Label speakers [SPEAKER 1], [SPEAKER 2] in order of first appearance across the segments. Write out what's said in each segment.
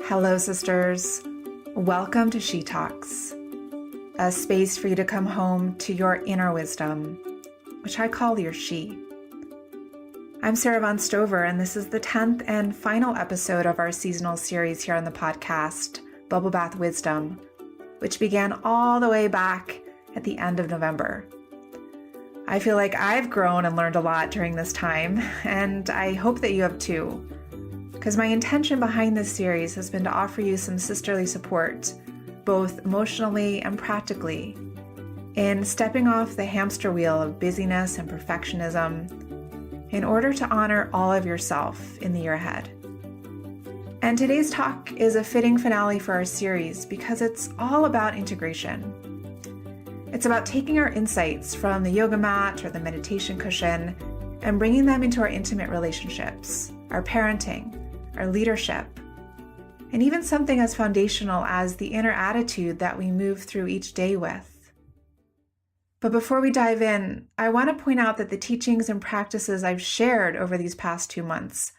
[SPEAKER 1] Hello, sisters. Welcome to She Talks, a space for you to come home to your inner wisdom, which I call your she. I'm Sara Avant Stover, and this is the 10th and final episode of our seasonal series here on the podcast, Bubble Bath Wisdom, which began all the way back at the end of November. I feel like I've grown and learned a lot during this time, and I hope that you have too. Because my intention behind this series has been to offer you some sisterly support, both emotionally and practically, in stepping off the hamster wheel of busyness and perfectionism in order to honor all of yourself in the year ahead. And today's talk is a fitting finale for our series because it's all about integration. It's about taking our insights from the yoga mat or the meditation cushion and bringing them into our intimate relationships, our parenting, our leadership, and even something as foundational as the inner attitude that we move through each day with. But before we dive in, I want to point out that the teachings and practices I've shared over these past 2 months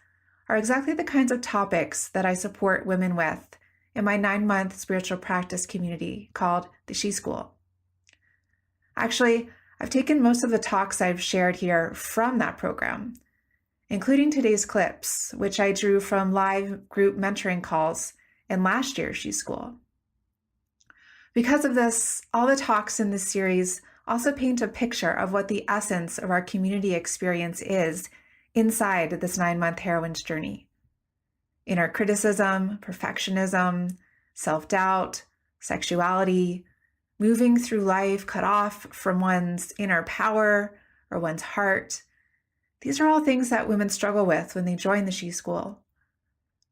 [SPEAKER 1] are exactly the kinds of topics that I support women with in my 9-month spiritual practice community called the She School. Actually, I've taken most of the talks I've shared here from that program, including today's clips, which I drew from live group mentoring calls in last year's She School. Because of this, all the talks in this series also paint a picture of what the essence of our community experience is inside this 9-month Heroines Journey. Inner criticism, perfectionism, self-doubt, sexuality, moving through life cut off from one's inner power or one's heart. These are all things that women struggle with when they join the She School.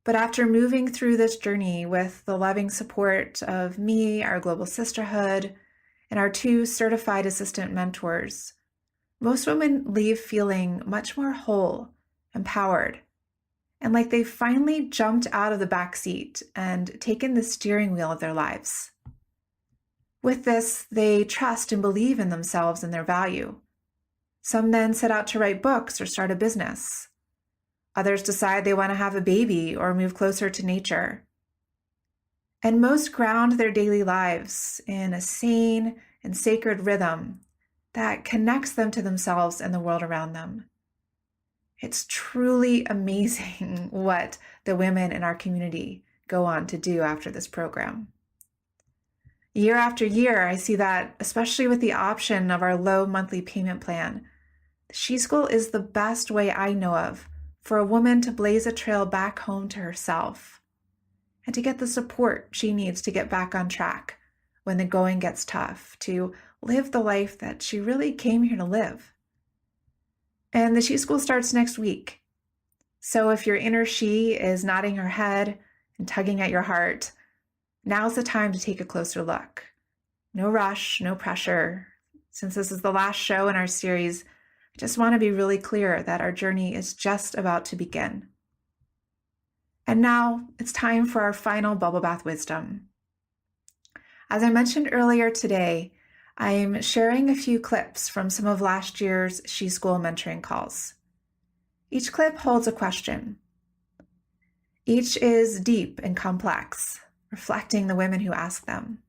[SPEAKER 1] But after moving through this journey with the loving support of me, our global sisterhood, and our 2 certified assistant mentors, most women leave feeling much more whole, empowered, and like they've finally jumped out of the back seat and taken the steering wheel of their lives. With this, they trust and believe in themselves and their value. Some then set out to write books or start a business. Others decide they want to have a baby or move closer to nature. And most ground their daily lives in a sane and sacred rhythm that connects them to themselves and the world around them. It's truly amazing what the women in our community go on to do after this program. Year after year, I see that, especially with the option of our low monthly payment plan, the She School is the best way I know of for a woman to blaze a trail back home to herself and to get the support she needs to get back on track when the going gets tough, to live the life that she really came here to live. And the She School starts next week. So if your inner she is nodding her head and tugging at your heart, now's the time to take a closer look. No rush, no pressure. Since this is the last show in our series, I just want to be really clear that our journey is just about to begin. And now it's time for our final bubble bath wisdom. As I mentioned earlier today, I'm sharing a few clips from some of last year's She School mentoring calls. Each clip holds a question. Each is deep and complex, reflecting the women who ask them.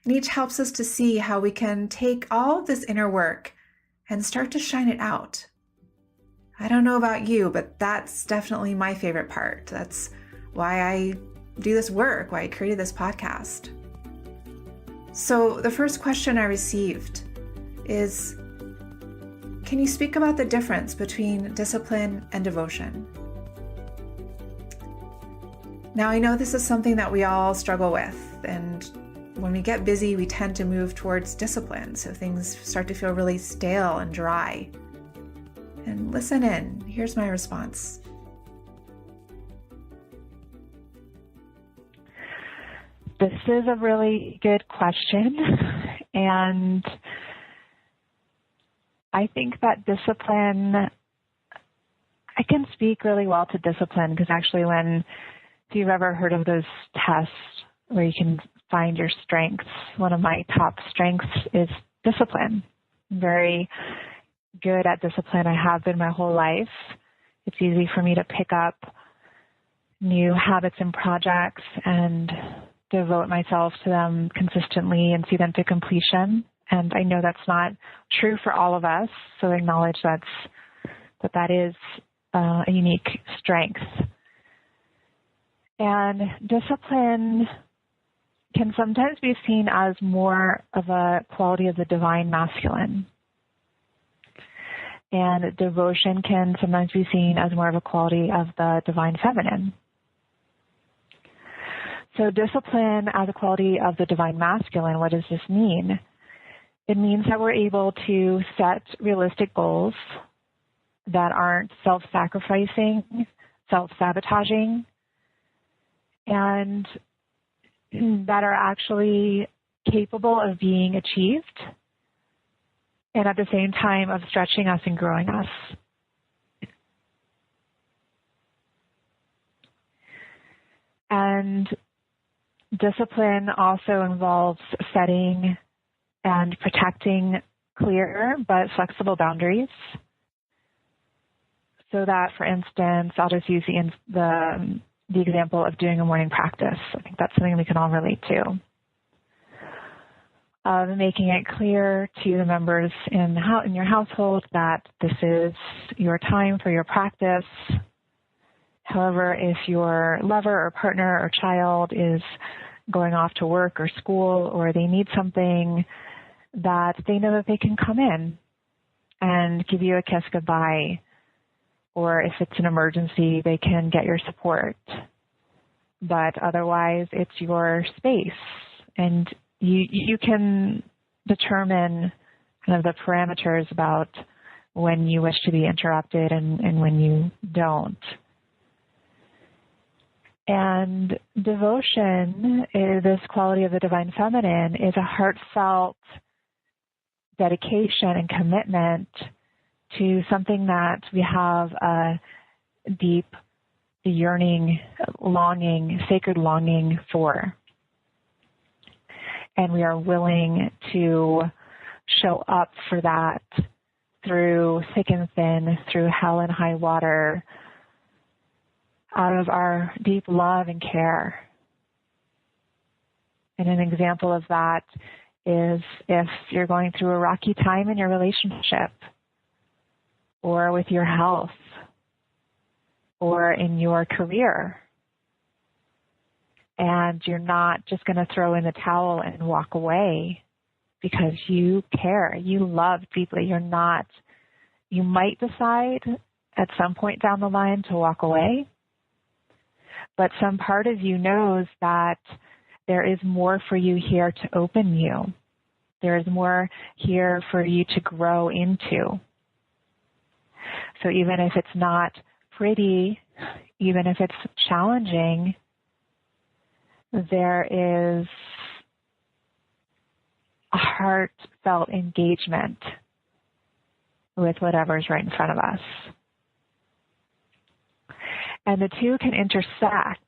[SPEAKER 1] And each helps us to see how we can take all of this inner work and start to shine it out. I don't know about you, but that's definitely my favorite part. That's why I do this work, why I created this podcast. So the first question I received is, can you speak about the difference between discipline and devotion? Now, I know this is something that we all struggle with, and when we get busy, we tend to move towards discipline, so things start to feel really stale and dry. And listen in, here's my response.
[SPEAKER 2] This is a really good question, and I think that discipline, I can speak really well to discipline because actually if you've ever heard of those tests where you can find your strengths, one of my top strengths is discipline. I'm very good at discipline. I have been my whole life. It's easy for me to pick up new habits and projects and devote myself to them consistently and see them to completion. And I know that's not true for all of us, so acknowledge that is a unique strength. And discipline can sometimes be seen as more of a quality of the divine masculine. And devotion can sometimes be seen as more of a quality of the divine feminine. So discipline as a quality of the divine masculine, what does this mean? It means that we're able to set realistic goals that aren't self-sacrificing, self-sabotaging, and that are actually capable of being achieved, and at the same time of stretching us and growing us. And discipline also involves setting and protecting clear but flexible boundaries. So that, for instance, I'll just use the example of doing a morning practice. I think that's something we can all relate to. Making it clear to the members in your household that this is your time for your practice. However, if your lover or partner or child is going off to work or school, or they need something, that they know that they can come in and give you a kiss goodbye. Or if it's an emergency, they can get your support. But otherwise, it's your space. And you can determine kind of the parameters about when you wish to be interrupted and when you don't. And devotion, this quality of the divine feminine, is a heartfelt dedication and commitment to something that we have a deep yearning, longing, sacred longing for. And we are willing to show up for that through thick and thin, through hell and high water, out of our deep love and care. And an example of that is if you're going through a rocky time in your relationship, or with your health, or in your career, and you're not just going to throw in the towel and walk away because you care, you love deeply. You might decide at some point down the line to walk away, but some part of you knows that there is more for you here to open you. There is more here for you to grow into. So even if it's not pretty, even if it's challenging, there is a heartfelt engagement with whatever's right in front of us. And the two can intersect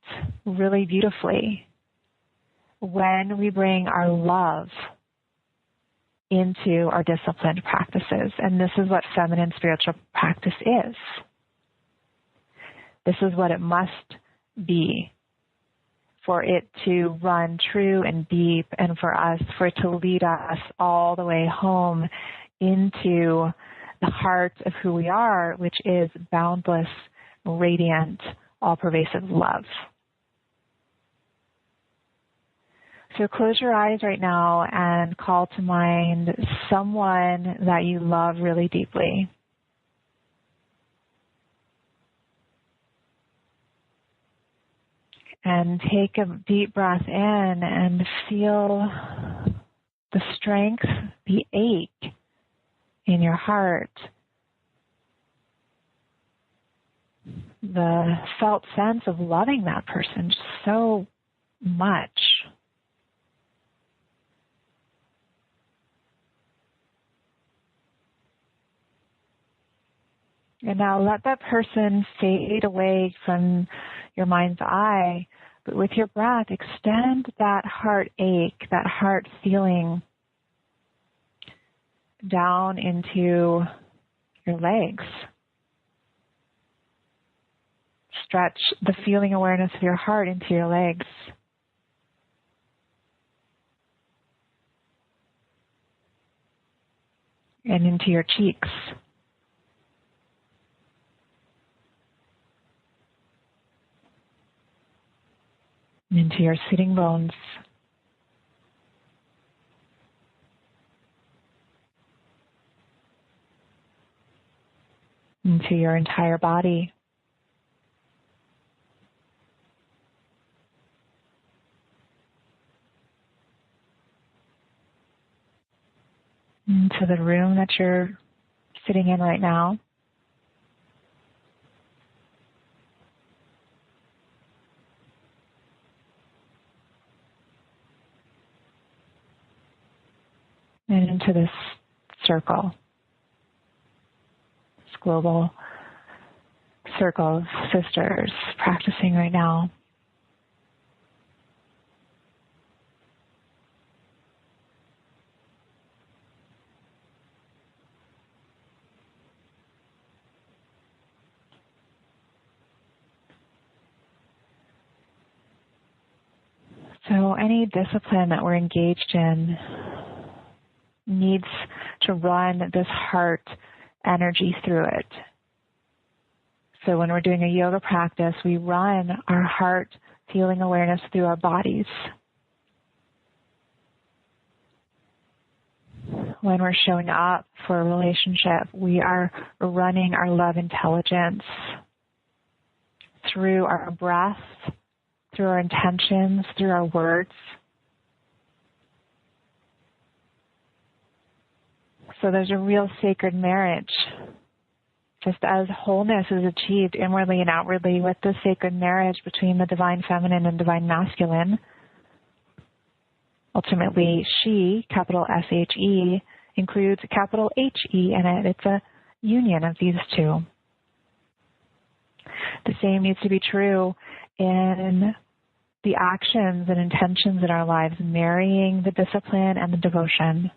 [SPEAKER 2] really beautifully when we bring our love into our disciplined practices. And this is what feminine spiritual practice is. This is what it must be for it to run true and deep, and for it to lead us all the way home into the heart of who we are, which is boundless, radiant, all-pervasive love. So close your eyes right now and call to mind someone that you love really deeply. And take a deep breath in and feel the strength, the ache in your heart, the felt sense of loving that person just so much. And now let that person fade away from your mind's eye, but with your breath, extend that heartache, that heart feeling down into your legs. stretch the feeling awareness of your heart into your legs. And into your cheeks. And into your sitting bones. Into your entire body. Into the room that you're sitting in right now. And into this circle, this global circle of sisters practicing right now. So any discipline that we're engaged in needs to run this heart energy through it. So when we're doing a yoga practice, we run our heart feeling awareness through our bodies. When we're showing up for a relationship, we are running our love intelligence through our breath, through our intentions, through our words. So there's a real sacred marriage, just as wholeness is achieved inwardly and outwardly with the sacred marriage between the divine feminine and divine masculine. Ultimately, she, capital S-H-E, includes capital H-E in it. It's a union of these two. The same needs to be true in the actions and intentions in our lives, marrying the discipline and the devotion.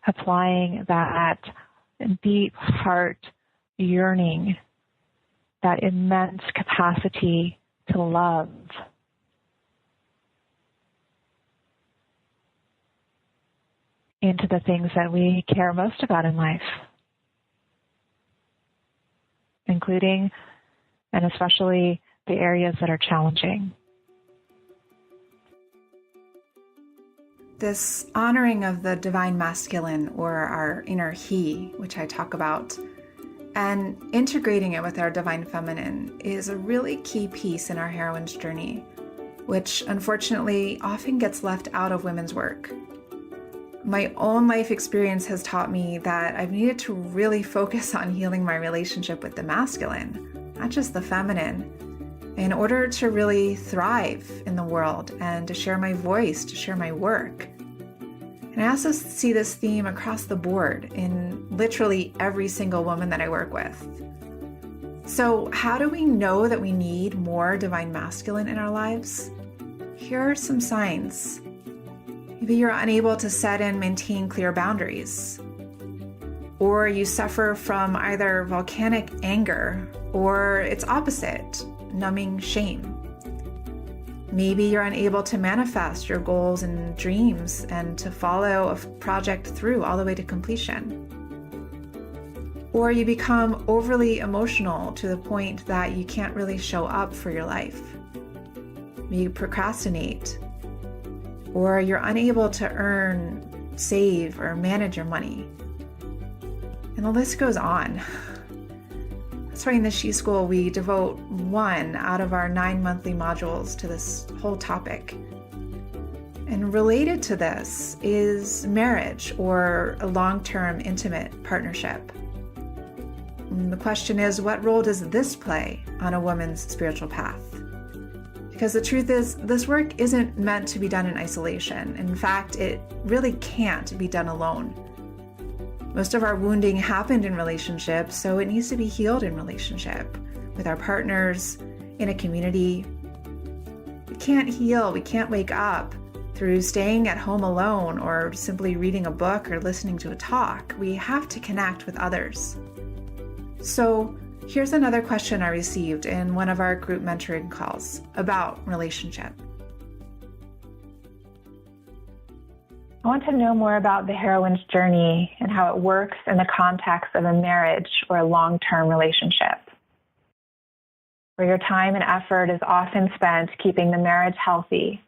[SPEAKER 2] Applying that deep heart yearning, that immense capacity to love. Into the things that we care most about in life, including and especially the areas that are challenging.
[SPEAKER 1] This honoring of the divine masculine, or our inner he, which I talk about, and integrating it with our divine feminine is a really key piece in our heroine's journey, which unfortunately often gets left out of women's work. My own life experience has taught me that I've needed to really focus on healing my relationship with the masculine, not just the feminine, in order to really thrive in the world and to share my voice, to share my work. And I also see this theme across the board in literally every single woman that I work with. So how do we know that we need more divine masculine in our lives? Here are some signs. Maybe you're unable to set and maintain clear boundaries, or you suffer from either volcanic anger or its opposite, numbing shame. Maybe you're unable to manifest your goals and dreams and to follow a project through all the way to completion. Or you become overly emotional to the point that you can't really show up for your life. You procrastinate, or you're unable to earn, save, or manage your money. And the list goes on. That's why in the She School, we devote 1 out of our 9 monthly modules to this whole topic. And related to this is marriage, or a long-term intimate partnership. And the question is, what role does this play on a woman's spiritual path? Because the truth is, this work isn't meant to be done in isolation. In fact, it really can't be done alone. Most of our wounding happened in relationships, so it needs to be healed in relationship, with our partners, in a community. We can't heal, we can't wake up through staying at home alone or simply reading a book or listening to a talk. We have to connect with others. So Here's another question I received in one of our group mentoring calls about relationship.
[SPEAKER 2] I want to know more about the heroine's journey and how it works in the context of a marriage or a long-term relationship, where your time and effort is often spent keeping the marriage healthy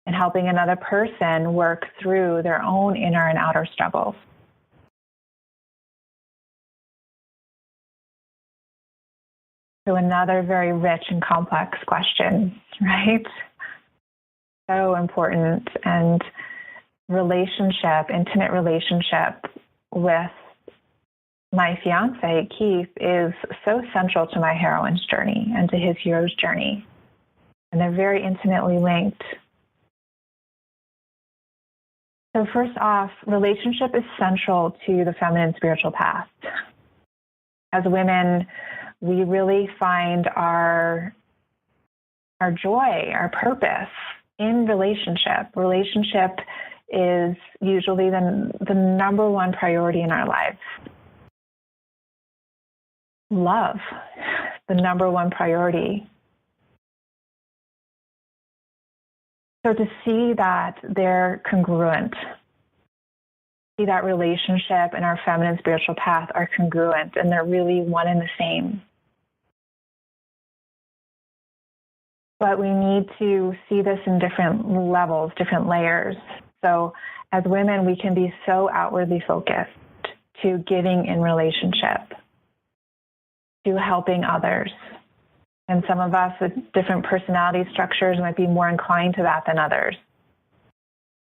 [SPEAKER 2] and helping another person work through their own inner and outer struggles. So another very rich and complex question, right? So important. And intimate relationship with my fiance, Keith, is so central to my heroine's journey and to his hero's journey. And they're very intimately linked. So first off, relationship is central to the feminine spiritual path. As women, we really find our joy, our purpose in relationship. Relationship is usually the number one priority in our lives. Love, the number one priority. So to see that they're congruent, see that relationship and our feminine spiritual path are congruent and they're really one and the same. But we need to see this in different levels, different layers. So as women, we can be so outwardly focused to giving in relationship, to helping others. And some of us with different personality structures might be more inclined to that than others.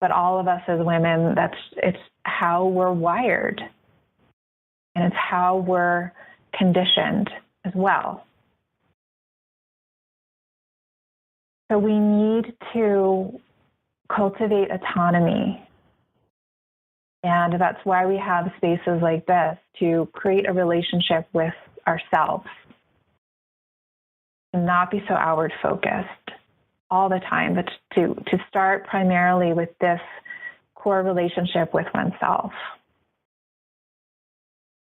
[SPEAKER 2] But all of us as women, it's how we're wired. And it's how we're conditioned as well. So we need to cultivate autonomy. And that's why we have spaces like this, to create a relationship with ourselves. And not be so outward focused all the time, but to start primarily with this core relationship with oneself.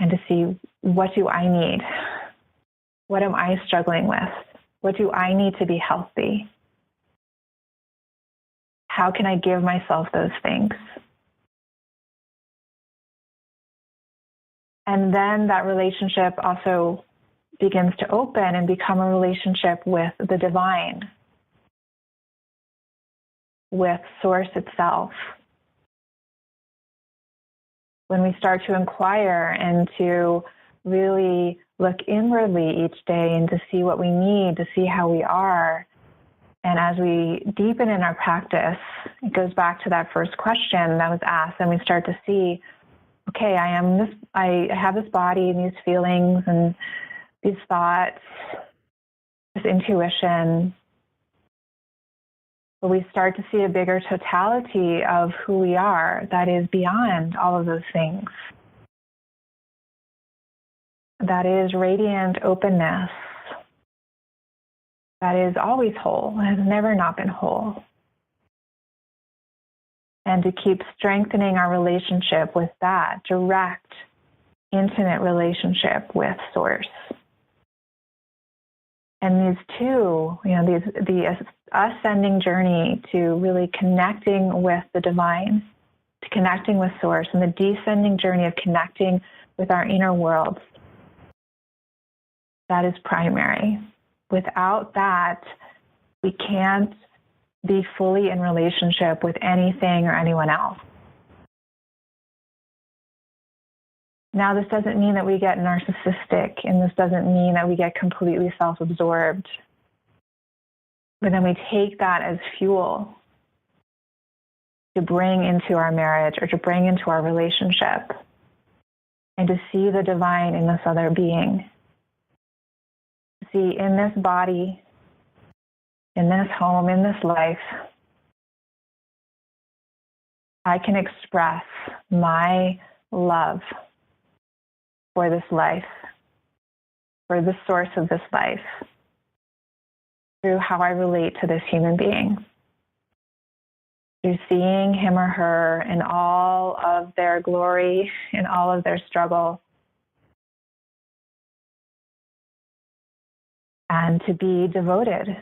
[SPEAKER 2] And to see, what do I need? What am I struggling with? What do I need to be healthy? How can I give myself those things? And then that relationship also begins to open and become a relationship with the divine, with Source itself. When we start to inquire and to really look inwardly each day and to see what we need, to see how we are, and as we deepen in our practice, it goes back to that first question that was asked, and we start to see, okay, I have this body and these feelings and these thoughts, this intuition. But we start to see a bigger totality of who we are that is beyond all of those things. That is radiant openness. That is always whole, has never not been whole. And to keep strengthening our relationship with that direct, intimate relationship with Source. And these two, the ascending journey to really connecting with the divine, to connecting with Source, and the descending journey of connecting with our inner worlds, that is primary. Without that, we can't be fully in relationship with anything or anyone else. Now, this doesn't mean that we get narcissistic, and this doesn't mean that we get completely self-absorbed. But then we take that as fuel to bring into our marriage or to bring into our relationship and to see the divine in this other being. See, in this body, in this home, in this life, I can express my love for this life, for the source of this life, through how I relate to this human being. Through seeing him or her in all of their glory, in all of their struggle, and to be devoted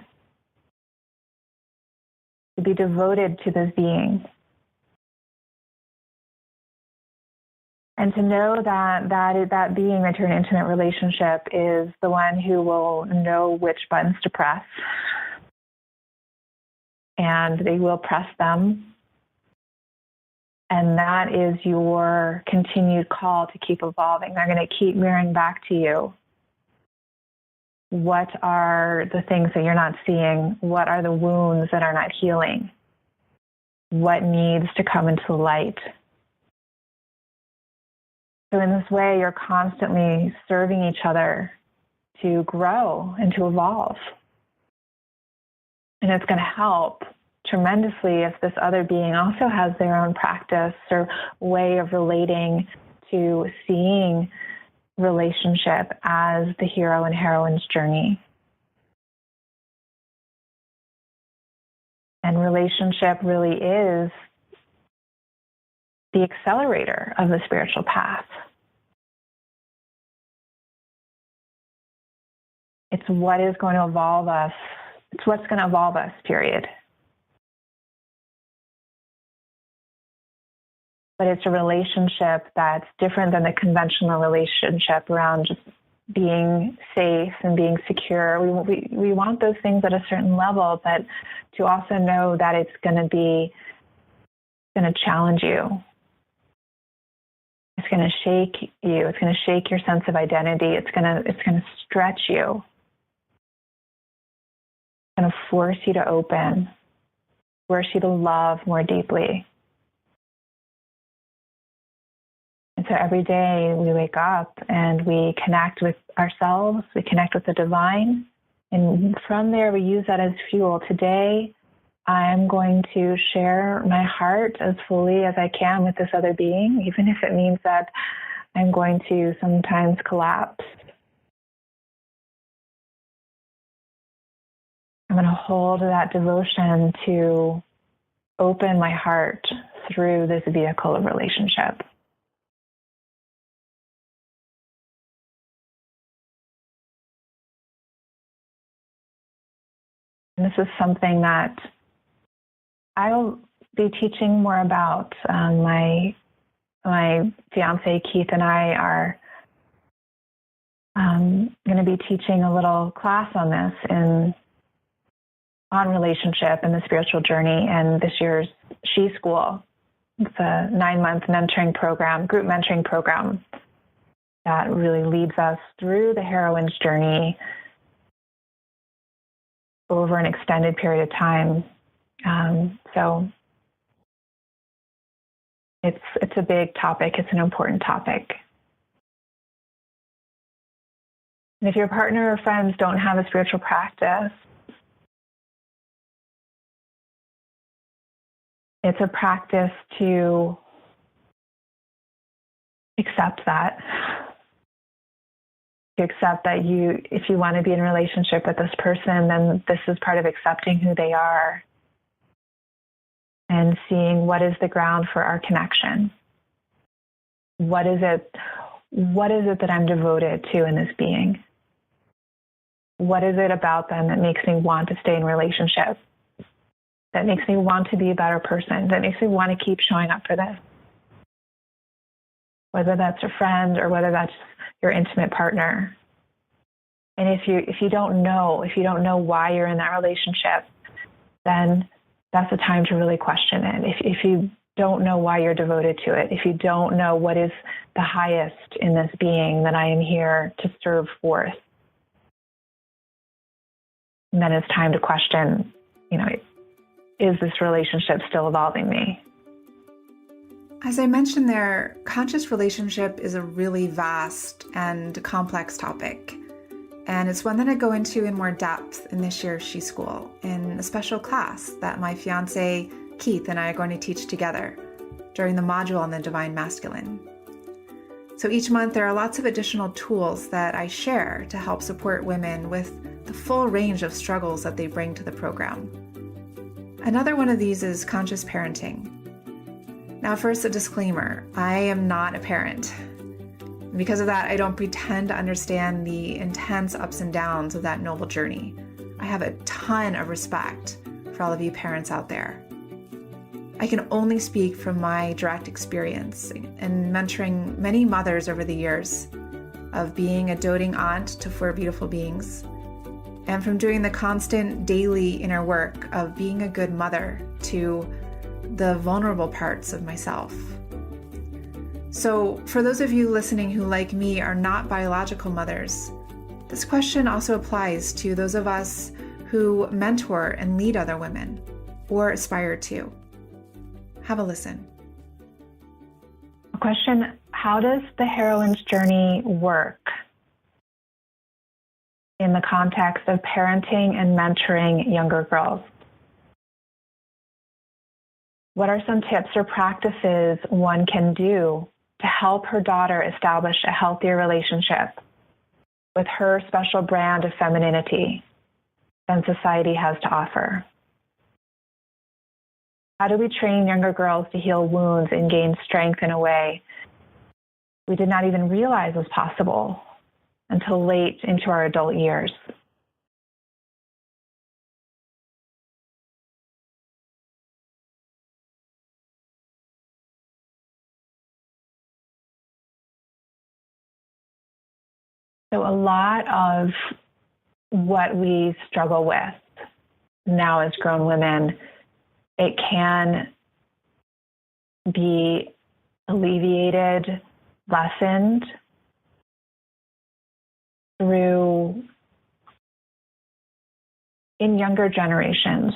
[SPEAKER 2] to this being. And to know that being that you're in an intimate relationship is the one who will know which buttons to press. And they will press them. And that is your continued call to keep evolving. They're going to keep mirroring back to you. What are the things that you're not seeing? What are the wounds that are not healing? What needs to come into the light? So in this way, you're constantly serving each other to grow and to evolve. And it's going to help tremendously if this other being also has their own practice or way of relating to seeing relationship as the hero and heroine's journey. And relationship really is the accelerator of the spiritual path. It's what is going to evolve us. It's what's going to evolve us, period. But it's a relationship that's different than the conventional relationship around just being safe and being secure. We want those things at a certain level, but to also know that it's going to challenge you. It's going to shake you. It's going to shake your sense of identity. It's going to stretch you. It's going to force you to open, force you to love more deeply. And so every day we wake up and we connect with ourselves, we connect with the divine, and from there we use that as fuel. Today, I'm going to share my heart as fully as I can with this other being, even if it means that I'm going to sometimes collapse. I'm going to hold that devotion to open my heart through this vehicle of relationship. And this is something that I'll be teaching more about. My fiance Keith and I are going to be teaching a little class on this on relationship and the spiritual journey in this year's She School. It's a 9-month mentoring program, group mentoring program that really leads us through the heroine's journey over an extended period of time. So it's a big topic. It's an important topic. And if your partner or friends don't have a spiritual practice, it's a practice to accept that. To accept that if you want to be in a relationship with this person, then this is part of accepting who they are and seeing what is the ground for our connection. What is it that I'm devoted to in this being? What is it about them that makes me want to stay in relationship? That makes me want to be a better person? That makes me want to keep showing up for this? Whether that's a friend or whether that's your intimate partner. And if you don't know why you're in that relationship, then that's a time to really question it. If you don't know why you're devoted to it, if you don't know what is the highest in this being that I am here to serve forth, then it's time to question, is this relationship still evolving me?
[SPEAKER 1] As I mentioned there, conscious relationship is a really vast and complex topic. And it's one that I go into in more depth in this year's She School in a special class that my fiance Keith and I are going to teach together during the module on the Divine Masculine. So each month there are lots of additional tools that I share to help support women with the full range of struggles that they bring to the program. Another one of these is conscious parenting. Now, first, a disclaimer. I am not a parent. Because of that, I don't pretend to understand the intense ups and downs of that noble journey. I have a ton of respect for all of you parents out there. I can only speak from my direct experience in mentoring many mothers over the years, of being a doting aunt to 4 beautiful beings, and from doing the constant daily inner work of being a good mother to the vulnerable parts of myself. So for those of you listening who, like me, are not biological mothers, this question also applies to those of us who mentor and lead other women or aspire to. Have a listen.
[SPEAKER 2] Question: how does the heroine's journey work in the context of parenting and mentoring younger girls? What are some tips or practices one can do to help her daughter establish a healthier relationship with her special brand of femininity than society has to offer? How do we train younger girls to heal wounds and gain strength in a way we did not even realize was possible until late into our adult years? So a lot of what we struggle with now as grown women, it can be alleviated, lessened through, in younger generations,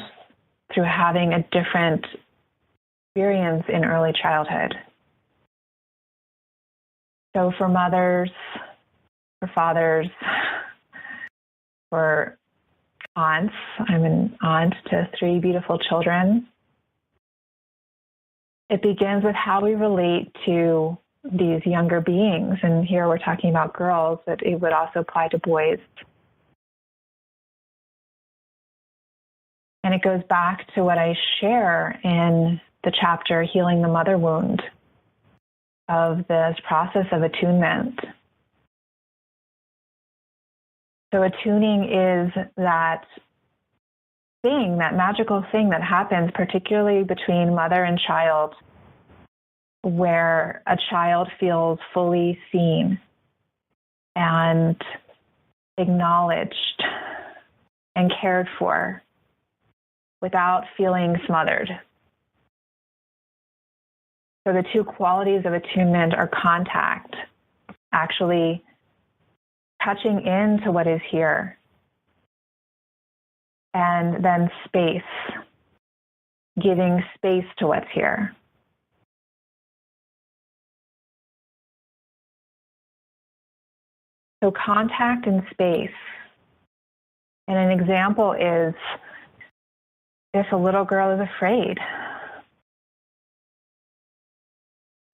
[SPEAKER 2] through having a different experience in early childhood. So for mothers, for fathers, for aunts, I'm an aunt to 3 beautiful children. It begins with how we relate to these younger beings. And here we're talking about girls, but it would also apply to boys. And it goes back to what I share in the chapter, Healing the Mother Wound, of this process of attunement. So attuning is that thing, that magical thing that happens, particularly between mother and child, where a child feels fully seen and acknowledged and cared for without feeling smothered. So the 2 qualities of attunement are contact, actually touching into what is here, and then space, giving space to what's here. So contact and space. And an example is if a little girl is afraid,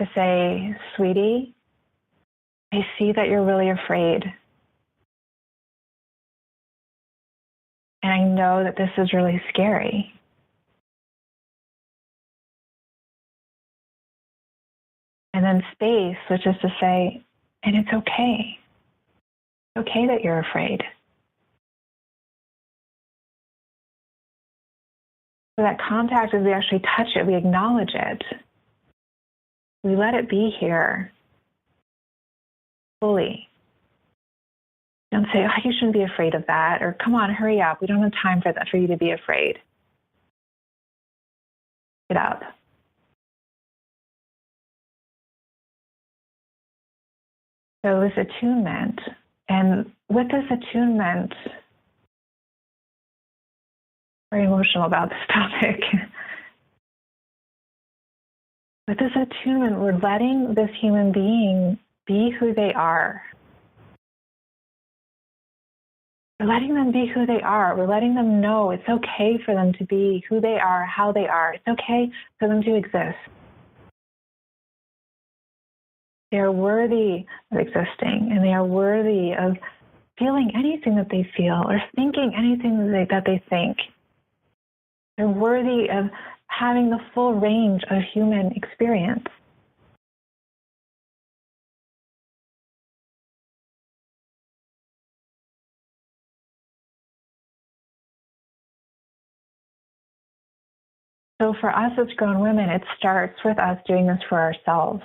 [SPEAKER 2] to say, sweetie, I see that you're really afraid. And I know that this is really scary. And then space, which is to say, and it's okay. It's okay that you're afraid. So that contact is we actually touch it, we acknowledge it. We let it be here fully. Don't say, oh, you shouldn't be afraid of that, or come on, hurry up. We don't have time for that, for you to be afraid. Get up. So this attunement, and with this attunement, very emotional about this topic. With this attunement, we're letting this human being be who they are. We're letting them be who they are. We're letting them know it's okay for them to be who they are, how they are. It's okay for them to exist. They are worthy of existing, and they are worthy of feeling anything that they feel or thinking anything that they think. They're worthy of having the full range of human experience. So for us as grown women, it starts with us doing this for ourselves.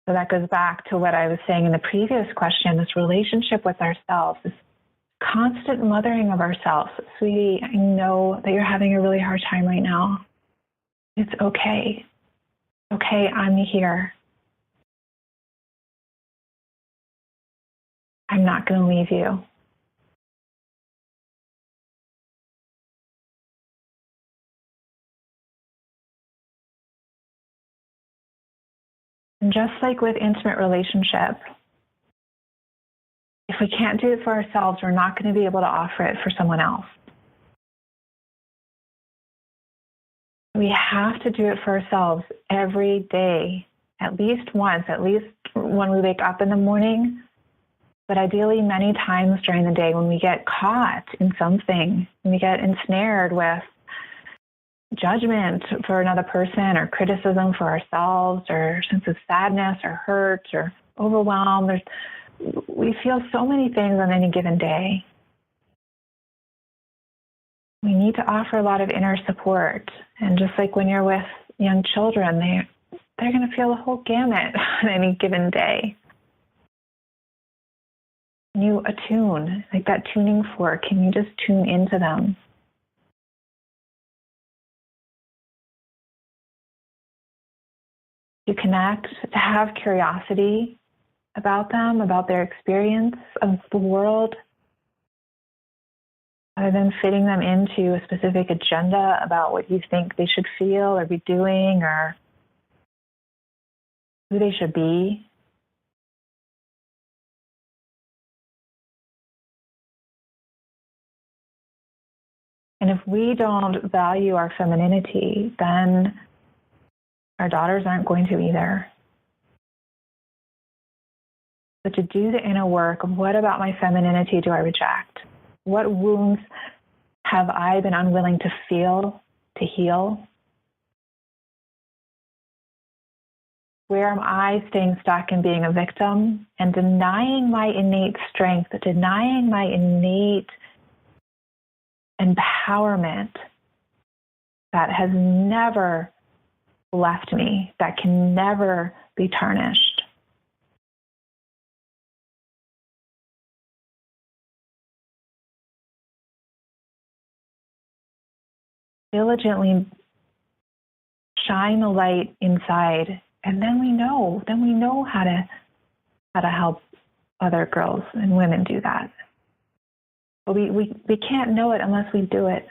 [SPEAKER 2] So that goes back to what I was saying in the previous question, this relationship with ourselves, this constant mothering of ourselves. Sweetie, I know that you're having a really hard time right now. It's okay. Okay, I'm here. I'm not going to leave you. And just like with intimate relationships, if we can't do it for ourselves, we're not going to be able to offer it for someone else. We have to do it for ourselves every day, at least once, at least when we wake up in the morning, but ideally many times during the day when we get caught in something, when we get ensnared with judgment for another person or criticism for ourselves or sense of sadness or hurt or overwhelm. We feel so many things on any given day. We need to offer a lot of inner support. And just like when you're with young children, they're going to feel the whole gamut on any given day. Can you attune, like that tuning fork? Can you just tune into them? To connect, to have curiosity about them, about their experience of the world, rather than fitting them into a specific agenda about what you think they should feel or be doing or who they should be. And if we don't value our femininity, then our daughters aren't going to either. But to do the inner work of what about my femininity do I reject? What wounds have I been unwilling to feel, to heal? Where am I staying stuck in being a victim and denying my innate strength, denying my innate empowerment that has never left me, that can never be tarnished? Diligently shine the light inside, and then we know how to help other girls and women do that. But we can't know it unless we do it.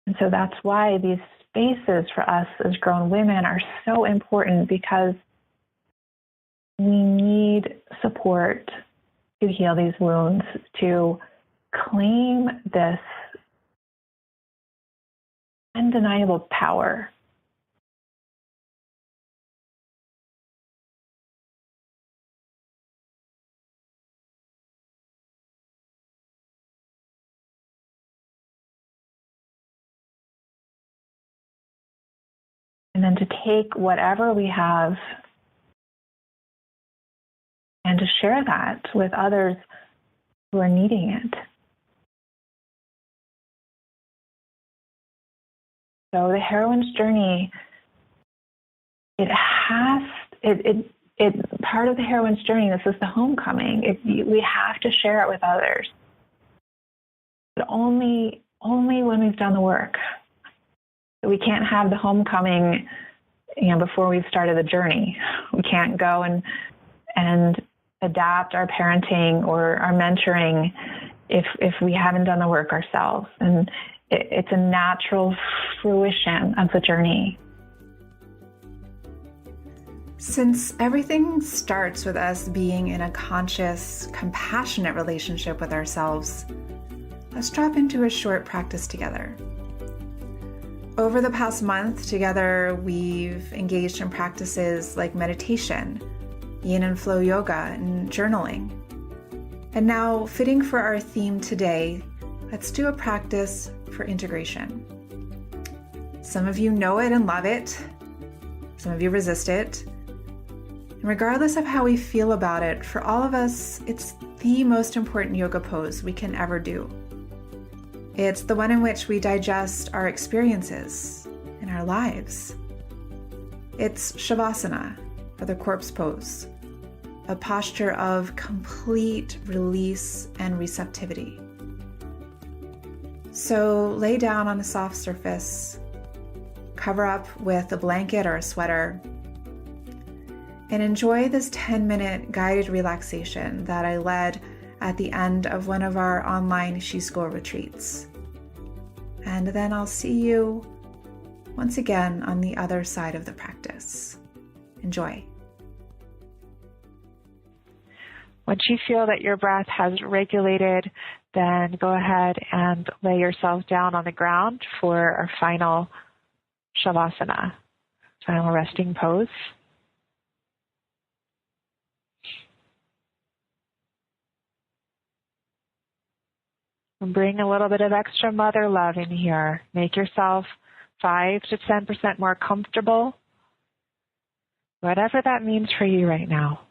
[SPEAKER 2] And so that's why these spaces for us as grown women are so important, because we need support to heal these wounds, to claim this undeniable power. And then to take whatever we have and to share that with others who are needing it. So the Heroines Journey, part of the Heroines Journey, this is the homecoming. We have to share it with others. But only when we've done the work. We can't have the homecoming, before we've started the journey. We can't go and adapt our parenting or our mentoring if we haven't done the work ourselves. And it's a natural fruition of the journey.
[SPEAKER 1] Since everything starts with us being in a conscious, compassionate relationship with ourselves, let's drop into a short practice together. Over the past month together, we've engaged in practices like meditation, yin and flow yoga, and journaling. And now, fitting for our theme today, let's do a practice for integration. Some of you know it and love it. Some of you resist it. And regardless of how we feel about it, for all of us, it's the most important yoga pose we can ever do. It's the one in which we digest our experiences in our lives. It's Shavasana, or the corpse pose, a posture of complete release and receptivity. So lay down on a soft surface, cover up with a blanket or a sweater, and enjoy this 10-minute guided relaxation that I led at the end of one of our online She School retreats. And then I'll see you once again on the other side of the practice. Enjoy.
[SPEAKER 2] Once you feel that your breath has regulated, then go ahead and lay yourself down on the ground for our final Shavasana, final resting pose. And bring a little bit of extra mother love in here. Make yourself 5 to 10% more comfortable, whatever that means for you right now.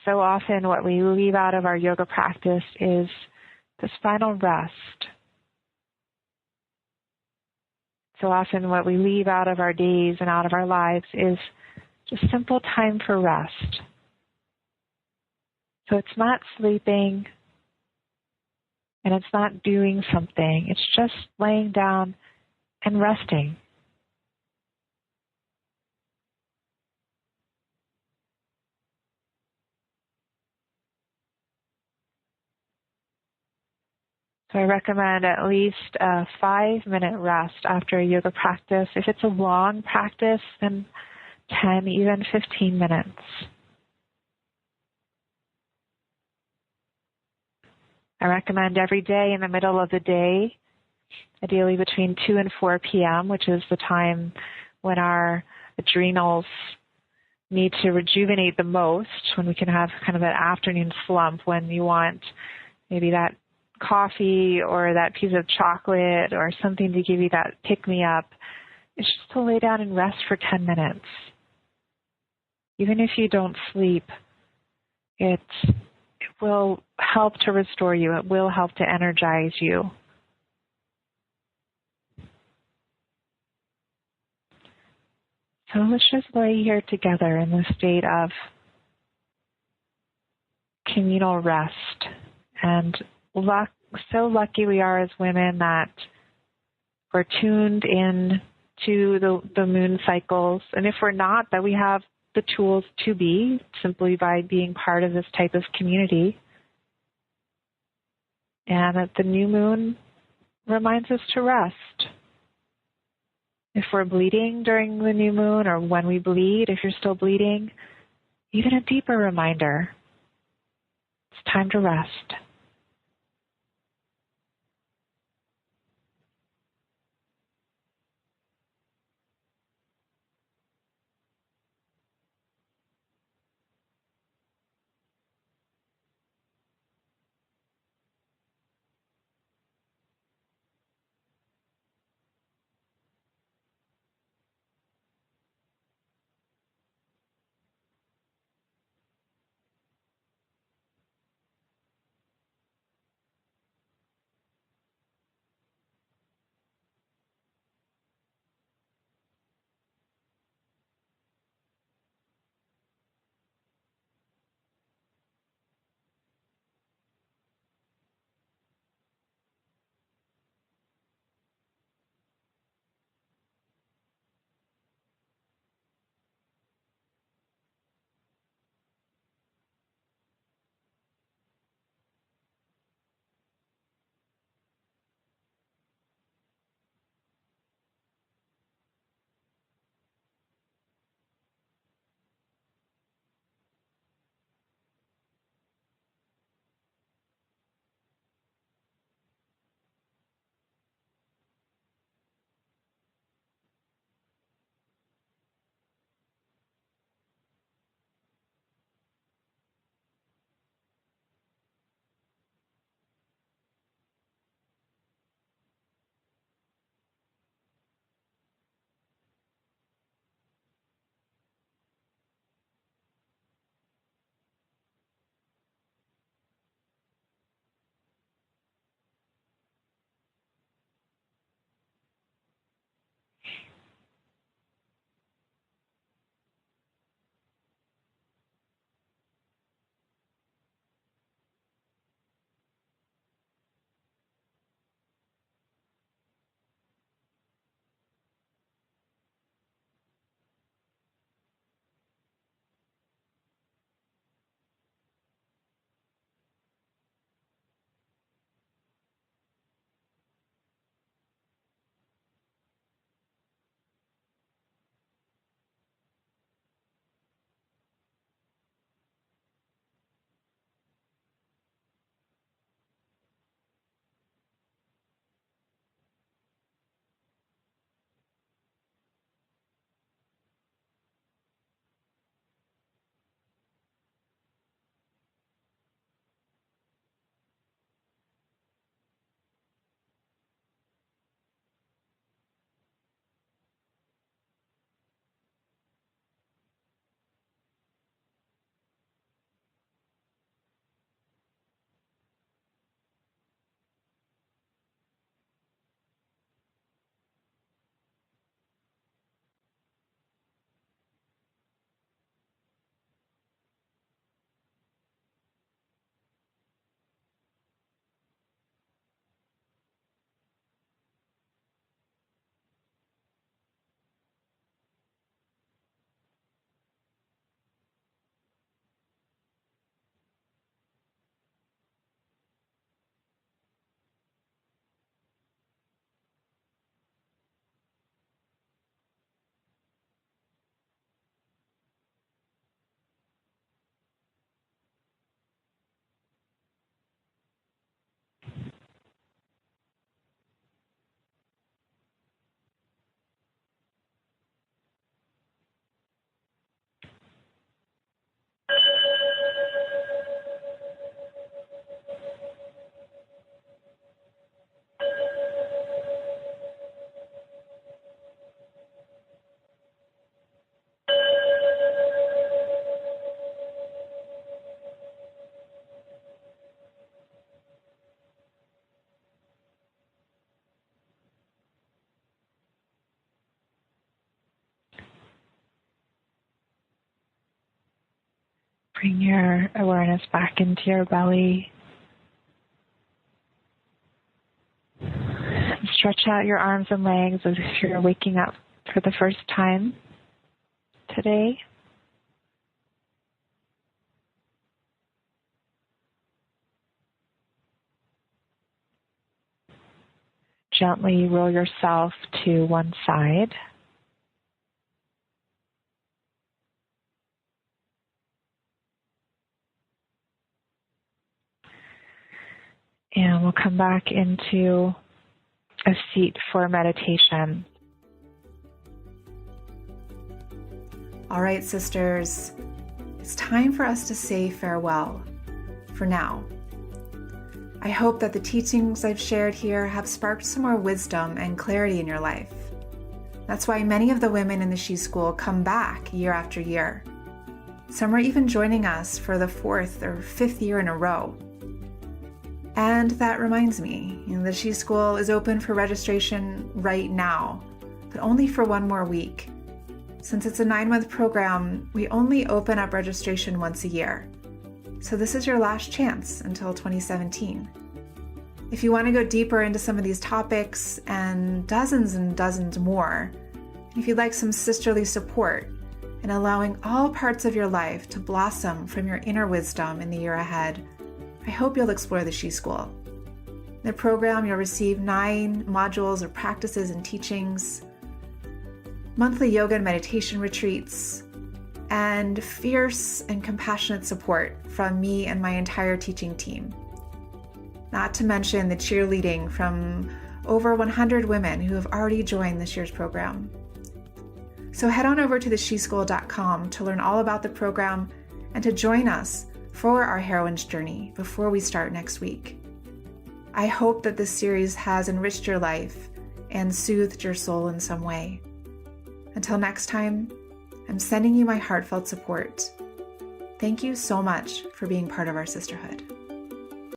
[SPEAKER 2] So often what we leave out of our yoga practice is this final rest. So often what we leave out of our days and out of our lives is just simple time for rest. So it's not sleeping and it's not doing something. It's just laying down and resting. So I recommend at least a 5-minute rest after a yoga practice. If it's a long practice, then 10, even 15 minutes. I recommend every day in the middle of the day, ideally between 2 and 4 p.m., which is the time when our adrenals need to rejuvenate the most, when we can have kind of that afternoon slump when you want maybe that coffee or that piece of chocolate or something to give you that pick-me-up. It's just to lay down and rest for 10 minutes. Even if you don't sleep, it will help to restore you. It will help to energize you. So let's just lay here together in this state of communal rest. And so lucky we are as women that we're tuned in to the moon cycles. And if we're not, that we have the tools to be simply by being part of this type of community. And that the new moon reminds us to rest. If we're bleeding during the new moon or when we bleed, if you're still bleeding, even a deeper reminder. It's time to rest. Bring your awareness back into your belly. Stretch out your arms and legs as if you're waking up for the first time today. Gently roll yourself to one side. And we'll come back into a seat for meditation.
[SPEAKER 1] All right, sisters, it's time for us to say farewell for now. I hope that the teachings I've shared here have sparked some more wisdom and clarity in your life. That's why many of the women in the She School come back year after year. Some are even joining us for the 4th or 5th year in a row. And that reminds me, the She School is open for registration right now, but only for one more week. Since it's a 9-month program, we only open up registration once a year. So this is your last chance until 2017. If you want to go deeper into some of these topics and dozens more, if you'd like some sisterly support in allowing all parts of your life to blossom from your inner wisdom in the year ahead, I hope you'll explore the She School. In the program, you'll receive 9 modules of practices and teachings, monthly yoga and meditation retreats, and fierce and compassionate support from me and my entire teaching team. Not to mention the cheerleading from over 100 women who have already joined this year's program. So head on over to thesheschool.com to learn all about the program and to join us for our Heroines Journey before we start next week. I hope that this series has enriched your life and soothed your soul in some way. Until next time, I'm sending you my heartfelt support. Thank you so much for being part of our sisterhood.